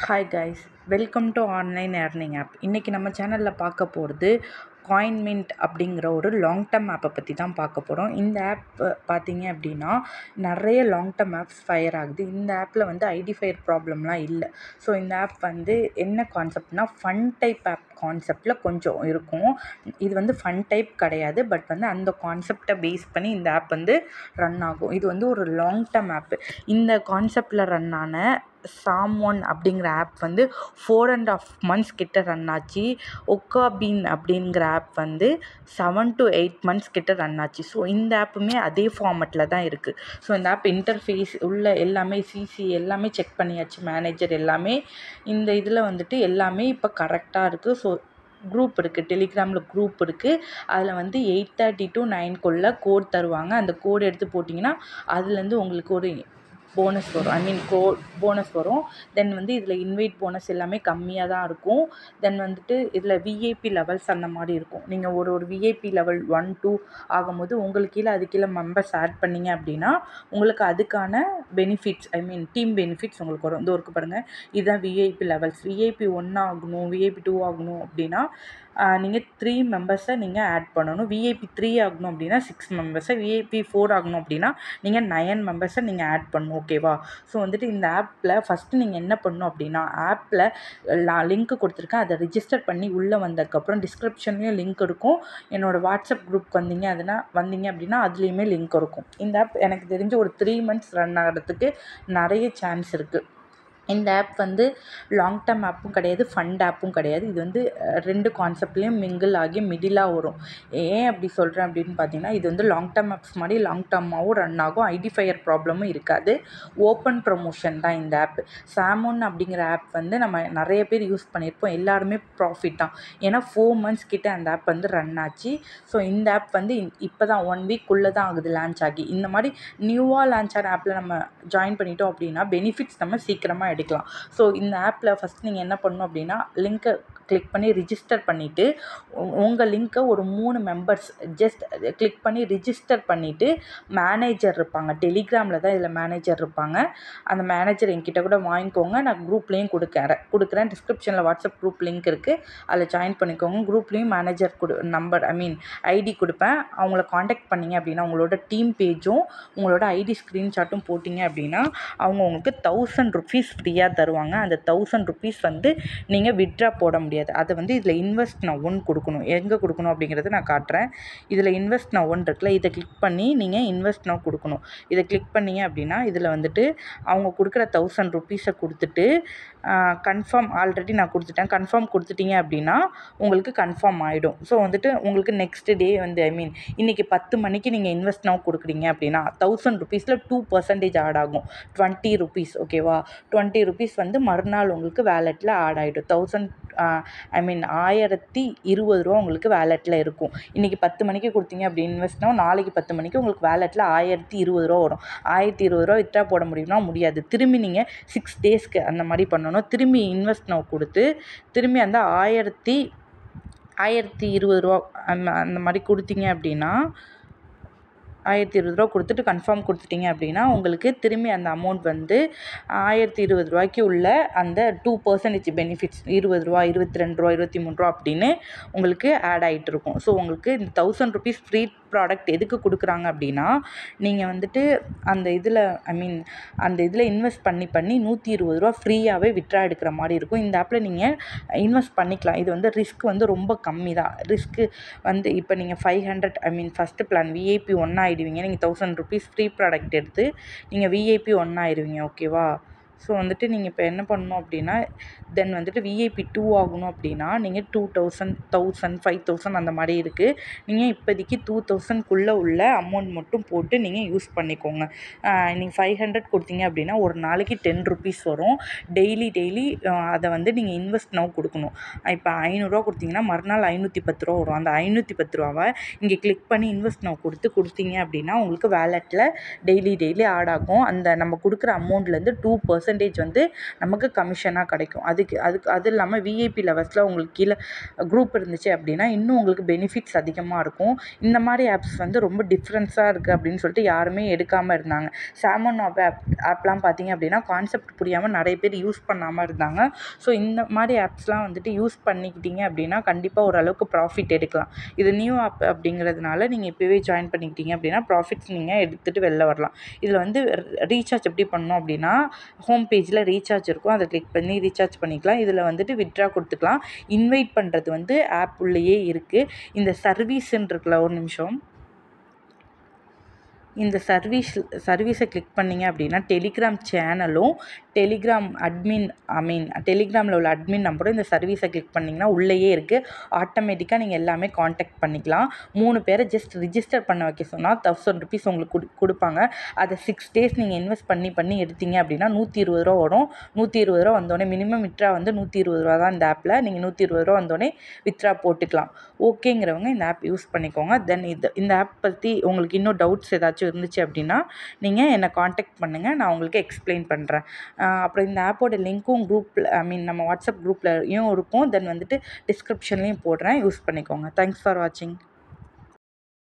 Hi guys, welcome to online earning app. இன்றைக்கி நம்ம சேனலில் பார்க்க போகிறது காயின்மின்ட் அப்படிங்கிற ஒரு லாங் டேர்ம் ஆப்பை பற்றி தான் பார்க்க போகிறோம். இந்த ஆப் பார்த்தீங்க அப்படின்னா நிறைய லாங் டேர்ம் ஆப்ஸ் ஃபயர் ஆகுது. இந்த ஆப்பில் வந்து ஐடி ஃபயர் ப்ராப்ளம்லாம் இல்லை. ஸோ இந்த ஆப் வந்து என்ன கான்செப்ட்னா ஃபன் டைப் ஆப் கான்செப்டில் கொஞ்சம் இருக்கும். இது வந்து ஃபன் டைப் கிடையாது, பட் வந்து அந்த கான்செப்டை பேஸ் பண்ணி இந்த ஆப் வந்து ரன் ஆகும். இது வந்து ஒரு லாங் டேர்ம் ஆப்பு. இந்த கான்செப்டில் ரன் ஆன சாம்1 அப்படிங்கிற ஆப் வந்து 4.5 months கிட்ட ரன் ஆச்சு. ஒக்காபீன் அப்படிங்கிற ஆப் வந்து 7 to 8 months கிட்ட ரன் ஆச்சு. ஸோ இந்த ஆப்புமே அதே ஃபார்மெட்டில் தான் இருக்குது. ஸோ இந்த ஆப் இன்டர்ஃபேஸ் உள்ள எல்லாமே சிசி எல்லாமே செக் பண்ணியாச்சு, மேனேஜர் எல்லாமே இந்த இதில் வந்துட்டு எல்லாமே இப்போ கரெக்டாக இருக்குது. ஸோ குரூப் இருக்குது, டெலிகிராமில் குரூப் இருக்குது. அதில் வந்து 8:30 to 9 கோட் தருவாங்க. அந்த கோடு எடுத்து போட்டிங்கன்னா அதுலேருந்து உங்களுக்கு ஒரு போனஸ் வரும், போனஸ் வரும். தென் வந்து இதில் இன்வைட் போனஸ் எல்லாமே கம்மியாக தான் இருக்கும். தென் வந்துட்டு இதில் விஐபி லெவல்ஸ் அந்த மாதிரி இருக்கும். நீங்கள் ஒரு விஐபி லெவல் 1, 2 ஆகும்போது உங்களுக்கு கீழே அது கீழே மெம்பர்ஸ் ஆட் பண்ணிங்க அப்படின்னா உங்களுக்கு அதுக்கான பெனிஃபிட்ஸ் டீம் பெனிஃபிட்ஸ் உங்களுக்கு வரும். இந்த ஒர்க்கு பாருங்கள், இதுதான் விஐபி லெவல்ஸ். விஐபி 1 ஆகணும், விஐபி 2 ஆகணும் அப்படின்னா நீங்கள் 3 மெம்பர்ஸை நீங்கள் ஆட் பண்ணணும். விஐபி 3 ஆகணும் அப்படின்னா 6 மெம்பர்ஸை, விஐபி 4 ஆகணும் அப்படின்னா நீங்கள் 9 மெம்பர்ஸை நீங்கள் ஆட் பண்ணணும். ஓகேவா? ஸோ வந்துட்டு இந்த ஆப்பில் ஃபஸ்ட்டு நீங்கள் என்ன பண்ணணும் அப்படின்னா, ஆப்பில் நான் லிங்க் கொடுத்துருக்கேன், அதை ரிஜிஸ்டர் பண்ணி உள்ளே வந்ததுக்கப்புறம் டிஸ்கிரிப்ஷன்லேயும் லிங்க் இருக்கும். என்னோடய வாட்ஸ்அப் குரூப் வந்தீங்க அப்படின்னா அதுலேயுமே லிங்க் இருக்கும். இந்த ஆப் எனக்கு தெரிஞ்சு ஒரு 3 months ரன் ஆகிறதுக்கு நிறைய சான்ஸ் இருக்குது. இந்த ஆப் வந்து லாங் டேர்ம் ஆப்பும் கிடையாது, ஃபண்ட் ஆப்பும் கிடையாது. இது வந்து 2 கான்செப்ட்லேயும் மிங்கிள் ஆகி மிடிலாக வரும். ஏன் அப்படி சொல்கிறேன் அப்படின்னு பார்த்தீங்கன்னா, இது வந்து லாங் டேர்ம் ஆப்ஸ் மாதிரி லாங் டேர்மாகவும் ரன் ஆகும். ஐடி ஃபயர் ப்ராப்ளமும் இருக்காது. ஓப்பன் ப்ரமோஷன் தான் இந்த ஆப். சாம்1 அப்படிங்கிற ஆப் வந்து நம்ம நிறைய பேர் யூஸ் பண்ணியிருப்போம். எல்லாருமே ப்ராஃபிட் தான். ஏன்னா 4 months கிட்ட அந்த ஆப் வந்து ரன் ஆச்சு. ஸோ இந்த ஆப் வந்து இப்போ தான் 1 week தான் ஆகுது லான்ச் ஆகி. இந்த மாதிரி நியூவாக லான்ச் ஆன ஆப்பில் நம்ம ஜாயின் பண்ணிட்டோம் அப்படின்னா பெனிஃபிட்ஸ் நம்ம சீக்கிரமாக எடுக்கலாம். ஸோ இந்த ஆப்பில் ஃபஸ்ட் நீங்கள் என்ன பண்ணணும் அப்படின்னா, லிங்க்கை கிளிக் பண்ணி ரிஜிஸ்டர் பண்ணிவிட்டு உங்கள் லிங்க்கை ஒரு 3 மெம்பர்ஸ் ஜஸ்ட் கிளிக் பண்ணி ரிஜிஸ்டர் பண்ணிவிட்டு மேனேஜர் இருப்பாங்க, டெலிகிராமில் தான் இதில் மேனேஜர் இருப்பாங்க. அந்த மேனேஜர் என்கிட்ட கூட வாங்கிக்கோங்க, நான் குரூப்லேயும் கொடுக்குறேன். டிஸ்கிரிப்ஷனில் வாட்ஸ்அப் குரூப் லிங்க் இருக்குது, அதில் ஜாயின் பண்ணிக்கோங்க. குரூப்லேயும் மேனேஜர் நம்பர் ஐடி கொடுப்பேன். அவங்கள காண்டாக்ட் பண்ணிங்க அப்படின்னா உங்களோட டீம் பேஜும் உங்களோட ஐடி ஸ்க்ரீன்ஷாட்டும் போட்டிங்க அப்படின்னா அவங்க உங்களுக்கு 1000 rupees ஃப்ரீயாக தருவாங்க. அந்த 1000 rupees வந்து நீங்கள் வித்ட்ரா போட முடியாது. அதை வந்து இதில் இன்வெஸ்ட் நவ்வுன்னு கொடுக்கணும். எங்கே கொடுக்கணும் அப்படிங்கிறத நான் காட்டுறேன். இதில் இன்வெஸ்ட் நவ்வுன்னு இருக்குல்ல, இதை கிளிக் பண்ணி நீங்கள் இன்வெஸ்ட் நவ் கொடுக்கணும். இதை கிளிக் பண்ணிங்க அப்படின்னா இதில் வந்துட்டு அவங்க கொடுக்குற 1000 rupees கொடுத்துட்டு கன்ஃபார்ம் ஆல்ரெடி நான் கொடுத்துட்டேன். கன்ஃபார்ம் கொடுத்துட்டீங்க அப்படின்னா உங்களுக்கு கன்ஃபார்ம் ஆகிடும். ஸோ வந்துட்டு உங்களுக்கு நெக்ஸ்ட் டே வந்து இன்றைக்கி 10 மணிக்கு நீங்கள் இன்வெஸ்ட் நவ் கொடுக்குறீங்க அப்படின்னா 1000 rupeesல 2% ஆட் ஆகும், 20 rupees. ஓகேவா? 20 rupees வந்து மறுநாள் உங்களுக்கு வேலெட்டில் ஆட் ஆகிடும். 1020 ரூபா உங்களுக்கு வேலெட்டில் இருக்கும். இன்றைக்கி 10 மணிக்கு கொடுத்தீங்க அப்படி இன்வெஸ்ட்னா நாளைக்கு 10 மணிக்கு உங்களுக்கு வேலெட்டில் 1020 ரூபா வரும். 1020 ரூபா வித்ட்ரா போட முடியும்னா முடியாது. திரும்பி நீங்கள் 6 daysக்கு அந்த மாதிரி பண்ணணும். திரும்பி இன்வெஸ்ட் நவ் கொடுத்து திரும்பி அந்த 1020 ரூபா அந்த மாதிரி கொடுத்தீங்க அப்படின்னா 1020 ரூபா கொடுத்துட்டு கன்ஃபார்ம் கொடுத்துட்டீங்க அப்படின்னா உங்களுக்கு திரும்பி அந்த அமௌண்ட் வந்து 1020 ரூபாய்க்கு உள்ள அந்த 2% பெனிஃபிட்ஸ் 20 ரூபா, 22 ரூபா, 23 ரூபா அப்படின்னு உங்களுக்கு ஆட் ஆகிட்டு இருக்கும். ஸோ உங்களுக்கு இந்த 1000 rupees ஃப்ரீ ப்ராடக்ட் எதுக்கு கொடுக்குறாங்க அப்படின்னா, நீங்கள் வந்துட்டு அந்த இதில் இன்வெஸ்ட் பண்ணி 120 ரூபா ஃப்ரீயாகவே வித்ட்ரா எடுக்கிற மாதிரி இருக்கும். இந்த ஆப்பில் நீங்கள் இன்வெஸ்ட் பண்ணிக்கலாம். இது வந்து ரிஸ்க் வந்து ரொம்ப கம்மி தான். ரிஸ்க்கு வந்து இப்போ நீங்கள் 500 ஃபஸ்ட்டு பிளான் விஐபி 1 ஆகிடுவீங்க. நீங்கள் 1000 rupees ஃப்ரீ ப்ராடக்ட் எடுத்து நீங்கள் விஐபி 1 ஆகிடுவீங்க. ஓகேவா? ஸோ வந்துட்டு நீங்கள் இப்போ என்ன பண்ணணும் அப்படின்னா, தென் வந்துட்டு விஐபி 2 ஆகணும் அப்படின்னா நீங்கள் 2000, 1000, 5000 அந்த மாதிரி இருக்குது. நீங்கள் இப்போதைக்கு 2000க்குள்ளே உள்ள அமௌண்ட் மட்டும் போட்டு நீங்கள் யூஸ் பண்ணிக்கோங்க. நீங்கள் 500 கொடுத்தீங்க அப்படின்னா ஒரு நாளைக்கு 10 rupees வரும். டெய்லி அதை வந்து நீங்கள் இன்வெஸ்ட் நவ் கொடுக்கணும். இப்போ 500 ரூபா கொடுத்தீங்கன்னா மறுநாள் 510 ரூபா வரும். அந்த 510 ரூபாவை இங்கே கிளிக் பண்ணி இன்வெஸ்ட் நவ் கொடுத்தீங்க அப்படின்னா உங்களுக்கு வேலெட்டில் டெய்லி ஆட் ஆகும். அந்த நம்ம கொடுக்குற அமௌண்ட்லேருந்து 2% பர்சன்டேஜ் வந்து நமக்கு கமிஷனாக கிடைக்கும். அது இல்லாமல் விஐபி லெவல்ஸில் உங்களுக்கு கீழே குரூப் இருந்துச்சு அப்படின்னா இன்னும் உங்களுக்கு பெனிஃபிட்ஸ் அதிகமாக இருக்கும். இந்த மாதிரி ஆப்ஸ் வந்து ரொம்ப டிஃப்ரென்ஸாக இருக்குது அப்படின்னு சொல்லிட்டு யாருமே எடுக்காமல் இருந்தாங்க. சால்மன் ஆப்லாம் பார்த்தீங்க அப்படின்னா கான்செப்ட் புரியாமல் நிறைய பேர் யூஸ் பண்ணாமல் இருந்தாங்க. ஸோ இந்த மாதிரி ஆப்ஸ்லாம் வந்துட்டு யூஸ் பண்ணிக்கிட்டீங்க அப்படின்னா கண்டிப்பாக ஓரளவுக்கு ப்ராஃபிட் எடுக்கலாம். இது நியூ ஆப் அப்படிங்கிறதுனால நீங்கள் இப்போவே ஜாயின் பண்ணிக்கிட்டீங்க அப்படின்னா ப்ராஃபிட்ஸ் நீங்கள் எடுத்துகிட்டு வெளில வரலாம். இதில் வந்து ரீசார்ஜ் எப்படி பண்ணணும் அப்படின்னா ஹோம் பேஜில் ரீசார்ஜ் இருக்கும், அதை கிளிக் பண்ணி ரீசார்ஜ் பண்ணிக்கலாம். இதில் வந்துட்டு வித்ட்ரா கொடுத்துக்கலாம். இன்வைட் பண்ணுறது வந்து ஆப் உள்ளேயே இருக்குது. இந்த சர்வீஸ்ன்னு இருக்குல்ல, ஒரு நிமிஷம், இந்த சர்வீஸை கிளிக் பண்ணிங்க அப்படின்னா டெலிகிராம் சேனலும் டெலிகிராம் டெலிகிராமில் உள்ள அட்மின் நம்பரும் இந்த சர்வீஸை கிளிக் பண்ணிங்கன்னா உள்ளேயே இருக்குது. ஆட்டோமேட்டிக்காக நீங்கள் எல்லாமே காண்டாக்ட் பண்ணிக்கலாம். 3 பேரை ஜஸ்ட் ரிஜிஸ்டர் பண்ண வைக்க சொன்னால் ₹1000 உங்களுக்கு கொடுப்பாங்க. அதை 6 days நீங்கள் இன்வெஸ்ட் பண்ணி எடுத்தீங்க அப்படின்னா ₹120 வரும். ₹120 வந்தோடனே மினிமம் வித்ட்ரா வந்து ₹120 தான் இந்த ஆப்பில். நீங்கள் ₹120 வந்தோடனே வித்ட்ரா போட்டுக்கலாம். ஓகேங்கிறவங்க இந்த ஆப் யூஸ் பண்ணிக்கோங்க. தென் இந்த ஆப் பற்றி உங்களுக்கு இன்னும் டவுட்ஸ் ஏதாச்சும் இருந்துச்சு அப்படின்னா நீங்கள் என்னை காண்டாக்ட் பண்ணுங்கள், நான் உங்களுக்கு எக்ஸ்பிளைன் பண்ணுறேன். அப்புறம் இந்த ஆப்போட லிங்க்கும் குரூப்பில் நம்ம வாட்ஸ்அப் குரூப்லையும் இருக்கும். தென் வந்துட்டு டிஸ்கிரிப்ஷன்லேயும் போடுறேன், யூஸ் பண்ணிக்கோங்க. தேங்க்ஸ் ஃபார் வாட்சிங்.